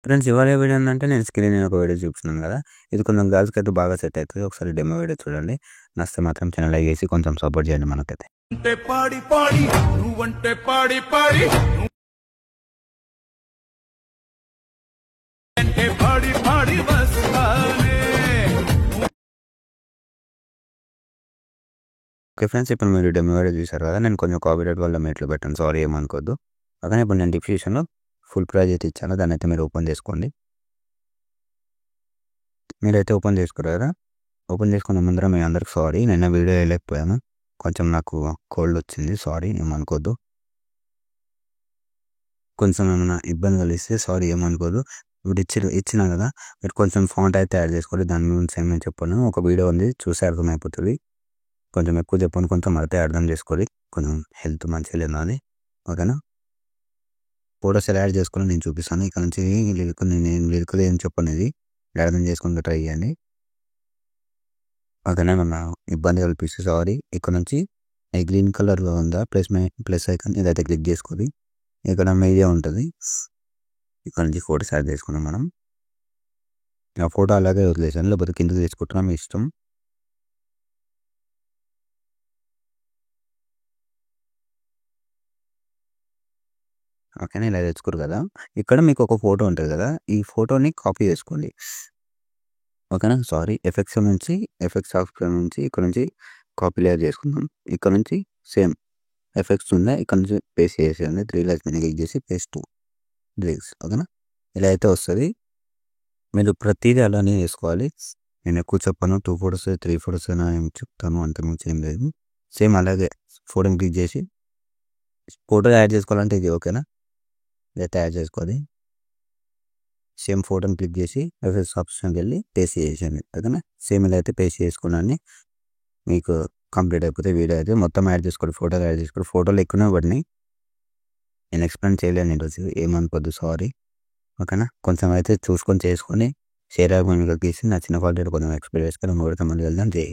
Friends ఇవాళ video ఏంటంటే నేను స్క్రీన్ మీద ఒక వీడియో చూపిస్తున్నాను కదా! ఇది కొంచెం గర్ల్స్‌కి అయితే బాగా సెట్ అయితది. ఒకసారి డెమో వీడియో చూడండి. నచ్చితే మాత్రం ఛానల్ లైక్ చేసి కొంచెం సపోర్ట్ చేయండి మనకైతే. అంటే పాడి పాడి నువ్వంటే పాడి పాడి అంటే పాడి పాడి వస్తానే. ఓకే ఫ్రెండ్స్, ఇప్పుడు మీరు డెమో వీడియో చూసారు కదా! నేను కొంచెం కాపీరైట్ వల్ల మెట్లు పెట్టాను. సారీ ఏమనుకోవద్దు. అలానే ఇప్పుడు నేను డిస్క్రిప్షన్‌లో ఫుల్ ప్రైజ్ అయితే ఇచ్చాను. దాన్నైతే మీరు ఓపెన్ చేసుకోండి. మీరైతే ఓపెన్ చేసుకోరు కదా! ఓపెన్ చేసుకున్న ముందర మీ అందరికి సారీ. నిన్న వీడియో వేయలేకపోయాను. కొంచెం నాకు కోల్డ్ వచ్చింది. సారీ ఏమనుకోవద్దు. కొంచెం ఏమైనా ఇబ్బంది కలిగిస్తే సారీ ఏమనుకోవద్దు. ఇప్పుడు ఇచ్చినా కదా! మీరు కొంచెం ఫాంట్ అయితే యాడ్ చేసుకోండి. దాని గురించి ఏం నేను చెప్పను. ఒక వీడియో ఉంది చూస్తే అర్థమైపోతది. కొంచెం ఎక్కువ చెప్పను, కొంచెం అయితే అర్థం చేసుకోండి. కొంచెం హెల్త్ మంచిగా లేదు నాది. ఓకేనా? ఫోటోస్ ఎలా యాడ్ చేసుకోవాలో నేను చూపిస్తాను. ఇక్కడ నుంచి నేను లిరికల్ ఏం చెప్పను, ఇది అర్థం చేసుకుంటూ ట్రై చేయండి. ఓకేనా? ఏమన్నా ఇబ్బంది కల్పిస్తే సారీ. ఇక్కడ నుంచి ఈ గ్రీన్ కలర్‌లో ఉందా ప్లస్ ఐకాన్, ఇదైతే క్లిక్ చేసుకోండి. ఇక్కడ మీడియా ఉంటుంది. ఇక్కడ నుంచి ఫోటోస్ యాడ్ చేసుకున్నాం మనం. ఆ ఫోటో అలాగే వదిలేసాను, లేకపోతే కిందకి తీసుకుంటున్నా మీ ఇష్టం. ఓకేనా? ఇలా తెచ్చుకోరు కదా! ఇక్కడ మీకు ఒక ఫోటో ఉంటుంది కదా! ఈ ఫోటోని కాపీ చేసుకోండి. ఓకేనా? సారీ ఎఫెక్ట్స్ ఆప్షన్ నుంచి ఇక్కడ నుంచి కాపీ లేయర్ చేసుకుందాం. ఇక్కడ నుంచి సేమ్ ఎఫెక్ట్స్ ఉందా, ఇక్కడ నుంచి పేస్ట్ చేసేయండి. 3 లైన్స్ మీద క్లిక్ చేసి పేస్ట్ డ్రిల్స్. ఓకేనా? ఇలా అయితే వస్తుంది. మీరు ప్రతిదీ అలానే చేసుకోవాలి. నేను ఎక్కువ చెప్పను. 2 ఫోటోస్ 3 ఫోటోస్ అయినా ఏం చెప్తాను, అంతకుమించి ఏం లేదు. సేమ్ అలాగే ఫోటోని క్లిక్ చేసి ఫోటో యాడ్ చేసుకోవాలంటే ఇది. ఓకేనా? ఇదైతే యాడ్ చేసుకోవాలి. సేమ్ ఫోటోని క్లిక్ చేసి ఎఫెక్ట్స్ ఆప్షన్కి వెళ్ళి పేస్ట్ చేసేయండి. ఓకేనా? సేమ్ ఇలా అయితే పేస్ట్ చేసుకున్నాను. మీకు కంప్లీట్ అయిపోతే వీడియో అయితే మొత్తం యాడ్ చేసుకోండి. ఫోటోలు యాడ్ చేసుకోండి. ఫోటోలు ఎక్కువనే పడినాయి. నేను ఎక్స్ప్లెయిన్ చేయలేను ఈరోజు, ఏమనుకోద్దు, సారీ. ఓకేనా? కొంచెం అయితే చూసుకొని చేసుకొని షేర్ అయిపోయిన గీసి నా చిన్న క్వాలిటీ కొంచెం ఎక్స్ప్లెయిన్ చేసుకొని మళ్ళీ వెళ్దాం. జై హింద్.